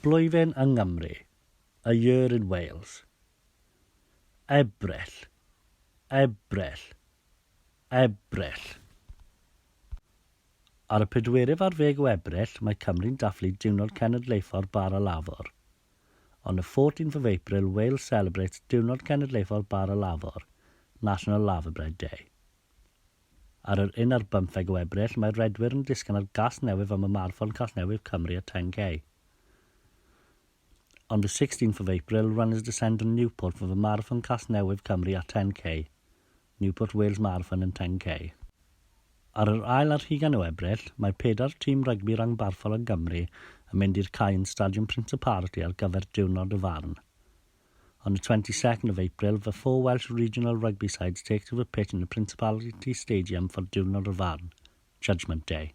Blwyddyn yng Nghymru, a year in Wales. Ebrill, Ebrill, Ebrill. Ar y 24 o Ebrill, mae Cymru'n dathlu diwrnod cenedlaethol bar a lafur. On the 14th of April, Wales celebrates diwrnod cenedlaethol bar a lafur, National Laverbread Day. Ar yr 1 ar 15 o Ebrill, mae'r redwyr yn disgyn ar gas newydd am y Marathon Casnewydd Cymru at 10k. On the 16th of April, runners descend on Newport for the Marathon Casnewydd Cymru at 10k, Newport Wales Marathon and 10k. Ar yr ail ar 20 o Ebrill, mae 4 tîm rygbi rangbarthol yn Nghymru yn mynd i'r cae yn Stadiwm Principality ar gyfer diwrnod y farn. On the 22nd of April, the 4 Welsh regional rugby sides take to the pitch in the Principality Stadium for diwrnod y farn, Judgment Day.